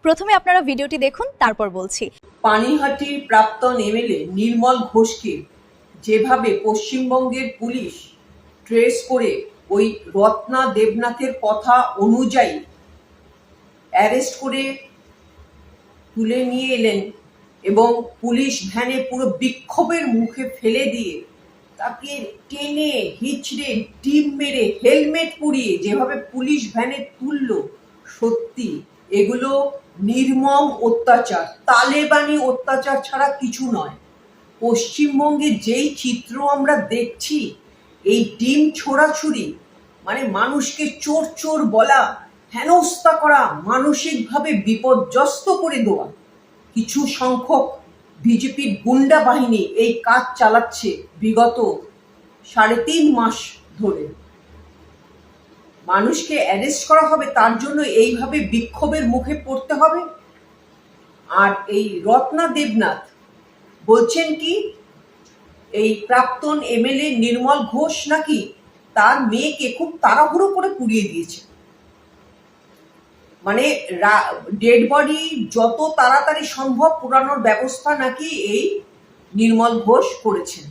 প্রথমে আপনারা ভিডিওটি দেখুন, তারপর বলছি। পানিহাটির প্রাক্তন এমএলএ নির্মল ঘোষকে যেভাবে পশ্চিমবঙ্গের পুলিশ ট্রেস করে ওই রত্না দেবনাথের কথা অনুযায়ী অ্যারেস্ট করে তুলে নিয়ে এলেন এবং পুলিশ ভ্যানে পুরো বিক্ষোভের মুখে ফেলে দিয়ে তাকে টেনে হিচড়ে ডিম মেরে হেলমেট পুড়িয়ে যেভাবে পুলিশ ভ্যানে তুলল, সত্যি এগুলো নির্মম অত্যাচার, তালেবানি অত্যাচার ছাড়া কিছু নয়। পশ্চিমবঙ্গে যেই চিত্র আমরা দেখছি, এই ডিম ছোড়াছুড়ি মানে মানুষকে চোর চোর বলা, হেনস্থা করা, মানসিকভাবে বিপর্যস্ত করে দেওয়া, কিছু সংখ্যক বিজেপির গুন্ডা বাহিনী এই কাজ চালাচ্ছে বিগত 3.5 মাস ধরে। মানুষকে অ্যারেস্ট করা হবে, তার জন্য এইভাবে বিক্ষোভের মুখে পড়তে হবে। আর এই রত্না দেবনাথ বলছেন কি, এই প্রাক্তন এমএলএ নির্মল ঘোষ নাকি তার মেয়েকে খুব তাড়াহুড়ো করে পুড়িয়ে দিয়েছে। মানে ডেড বডি যত তাড়াতাড়ি সম্ভব পোড়ানোর ব্যবস্থা নাকি এই নির্মল ঘোষ করেছেন।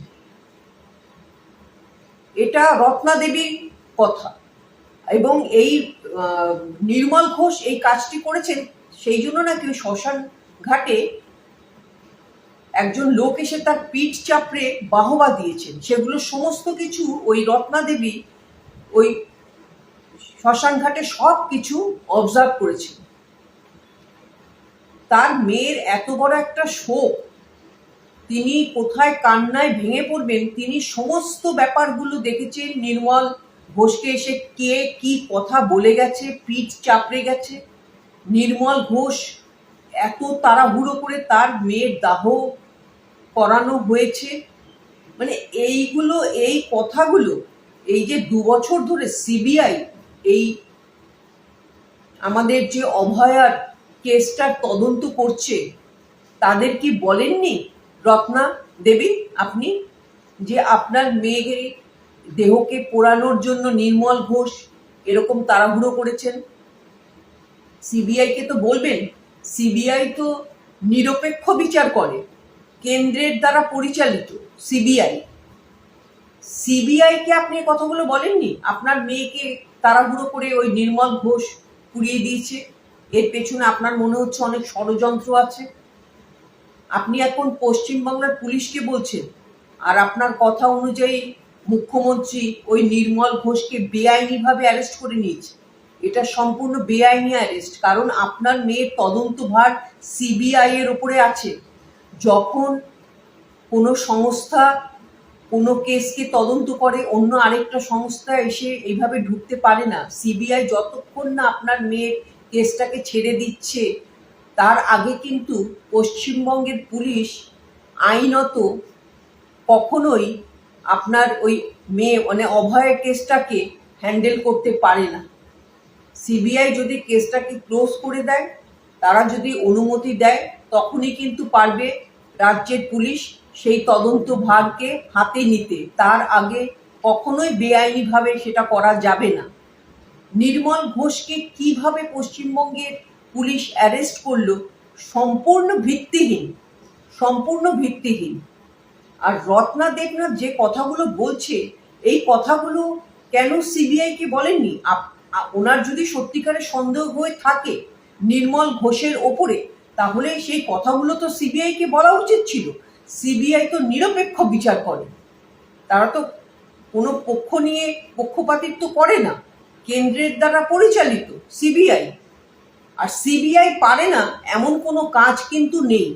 এটা রত্না দেবীর কথা। এবং এই নির্মল ঘোষ এই কাজটি করেছেন সেই জন্য নাকি ওই শ্মশান ঘাটে একজন লোক এসে তার পিঠ চাপড়ে বাহবা দিয়েছেন। সেগুলো সমস্ত কিছু ওই রত্না দেবী ওই শ্মশান ঘাটে সব কিছু অবজার্ভ করেছেন। তার মেয়ের এত বড় একটা শোক, তিনি কোথায় কান্নায় ভেঙে পড়বেন, তিনি সমস্ত ব্যাপারগুলো দেখেছেন। নির্মল ঘোষকে এসে কে কি কথা বলে গেছে, পিঠ চাপড়ে গেছে। নির্মল ঘোষ এত তাড়াহুড়ো করে তার মেয়ের দাহ করানো হয়েছে। মানে এইগুলো, এই কথাগুলো, এই যে 2 বছর ধরে সিবিআই এই আমাদের যে অভয়ার কেসটার তদন্ত করছে, তাদের কি বলেননি রত্না দেবী আপনি যে আপনার মেয়েকে দেহকে পোড়ানোর জন্য নির্মল ঘোষ এরকম তাড়াহুড়ো করেছেন? সিবিআইকে তো বলবেন। সিবিআই তো নিরপেক্ষ বিচার করে, কেন্দ্রের দ্বারা পরিচালিত সিবিআই। সিবিআইকে আপনি কথাগুলো বলেননি? আপনার মেয়েকে তাড়াহুড়ো করে ওই নির্মল ঘোষ পুড়িয়ে দিয়েছে, এর পেছনে আপনার মনে হচ্ছে অনেক ষড়যন্ত্র আছে। আপনি এখন পশ্চিমবাংলার পুলিশকে বলছেন, আর আপনার কথা অনুযায়ী মুখ্যমন্ত্রী ওই নির্মল ঘোষকে বেআইনিভাবে অ্যারেস্ট করে নিয়েছে। এটা সম্পূর্ণ বেআইনি অ্যারেস্ট, কারণ আপনার মেয়ের তদন্তভার সিবিআই এর ওপরে আছে। যখন কোনো সংস্থা কোনো কেসকে তদন্ত করে, অন্য আরেকটা সংস্থা এসে এইভাবে ঢুকতে পারে না। সিবিআই যতক্ষণ না আপনার মেয়ের কেসটাকে ছেড়ে দিচ্ছে, তার আগে কিন্তু পশ্চিমবঙ্গের পুলিশ আইনত কখনোই আপনার ওই মেয়ে মানে অভয়ের কেসটাকে হ্যান্ডেল করতে পারে না। সিবিআই যদি কেসটাকে ক্লোজ করে দেয়, তারা যদি অনুমতি দেয়, তখনই কিন্তু পারবে রাজ্যের পুলিশ সেই তদন্ত ভারকে হাতে নিতে। তার আগে কখনোই বেআইনিভাবে সেটা করা যাবে না। নির্মল ঘোষকে কিভাবে পশ্চিমবঙ্গের পুলিশ অ্যারেস্ট করলো, সম্পূর্ণ ভিত্তিহীন, সম্পূর্ণ ভিত্তিহীন। আর রত্না দেবনাথ যে কথাগুলো বলছে, এই কথাগুলো কেন সিবিআইকে বলেননি? ওনার যদি সত্যিকারের সন্দেহ হয়ে থাকে নির্মল ঘোষের ওপরে, তাহলে সেই কথাগুলো তো সিবিআইকে বলা উচিত ছিল। সিবিআই তো নিরপেক্ষ বিচার করে, তারা তো কোনো পক্ষ নিয়ে পক্ষপাতিত্ব করে না, কেন্দ্রের দ্বারা পরিচালিত সিবিআই। আর সিবিআই পারে না এমন কোনো কাজ কিন্তু নেই।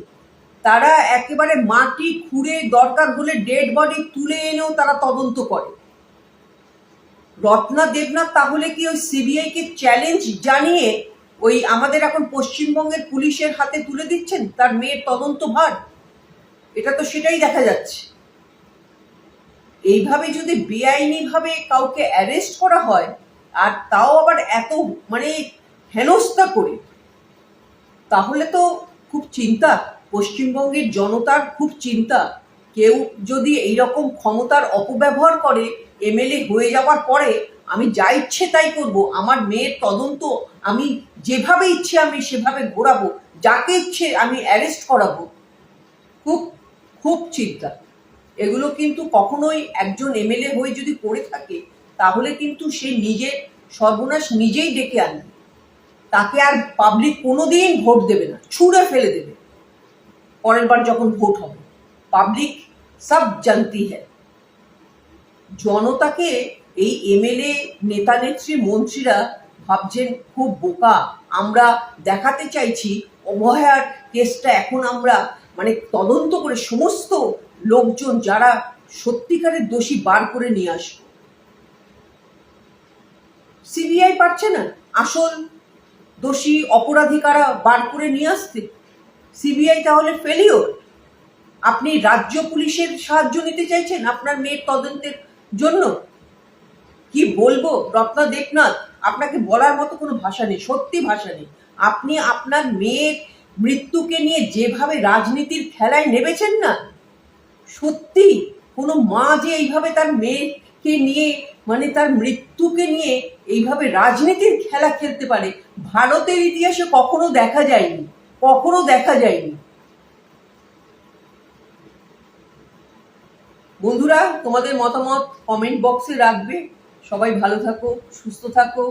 তারা একেবারে মাটি খুঁড়ে দরকার হলে ডেড বডি তুলে এনেও তারা তদন্ত করে। রত্না দেবনাথ তাহলে কি ওই সিবিআই কে চ্যালেঞ্জ জানিয়ে ওই আমাদের এখন পশ্চিমবঙ্গের পুলিশের হাতে তুলে দিচ্ছেন তার মেয়ের তদন্ত ভার? এটা তো সেটাই দেখা যাচ্ছে। এইভাবে যদি বেআইনিভাবে কাউকে অ্যারেস্ট করা হয়, আর তাও আবার এত মানে হেনস্থা করে, তাহলে তো খুব চিন্তা, পশ্চিমবঙ্গের জনতার খুব চিন্তা। কেউ যদি এইরকম ক্ষমতার অপব্যবহার করে, এমএলএ হয়ে যাওয়ার পরে আমি যা ইচ্ছে তাই করব, আমার মেয়ের তদন্ত আমি যেভাবে ইচ্ছে আমি সেভাবে ঘোরাবো, যাকে ইচ্ছে আমি অ্যারেস্ট করাবো, খুব খুব চিন্তা। এগুলো কিন্তু কখনোই একজন এমএলএ হয়ে যদি করে থাকে তাহলে কিন্তু সে নিজের সর্বনাশ নিজেই ডেকে আনবে। তাকে আর পাবলিক কোনোদিন ভোট দেবে না, ছুঁড়ে ফেলে দেবে পরের বার যখন ভোট হবে। পাবলিক সব জানতি হ্যায়। জনতাকে এই এমএলএ, নেতা নেত্রী, মন্ত্রীরা ভাবছেন খুব বোকা। আমরা দেখাতে চাইছি অভয়ার কেসটা এখন আমরা মানে তদন্ত করে সমস্ত লোকজন যারা সত্যিকারের দোষী বার করে নিয়ে আসবো। সিবিআই পারছে না আসল দোষী অপরাধী কারা বার করে নিয়ে আসতে? সিবিআই তাহলে ফেলিওর। আপনি রাজ্য পুলিশের সাহায্য নিতে চাইছেন আপনার মেয়ের তদন্তের জন্য? কি বলবো রত্না দেবনাথ, আপনাকে বলার মতো কোনো ভাষা নেই, সত্যি ভাষা নেই। আপনি আপনার মেয়ের মৃত্যুকে নিয়ে যেভাবে রাজনীতির খেলায় নেমেছেন না, সত্যি কোনো মা যে এইভাবে তার মেয়েকে নিয়ে মানে তার মৃত্যুকে নিয়ে এইভাবে রাজনীতির খেলা খেলতে পারে, ভারতের ইতিহাসে কখনো দেখা যায়নি, কখনো দেখা যায়নি। বন্ধুরা, তোমাদের মতামত কমেন্ট বক্সে রাখবে। সবাই ভালো থাকো, সুস্থ থাকো।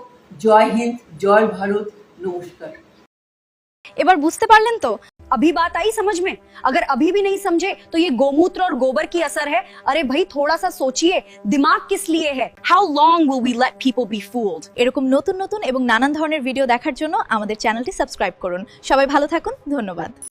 জয় হিন্দ, জয় ভারত, নমস্কার। এবার বুঝতে পারলেন তো? अभी बात आई समझ में? अगर अभी भी नहीं समझे तो ये गोमूत्र और गोबर की असर है। अरे भाई थोड़ा सा सोचिए, दिमाग किस लिए है? How long will we let people be fooled? এরকম নতুন নতুন এবং নানান ধরনের ভিডিও দেখার জন্য আমাদের চ্যানেলটি সাবস্ক্রাইব করুন। সবাই ভালো থাকুন, ধন্যবাদ।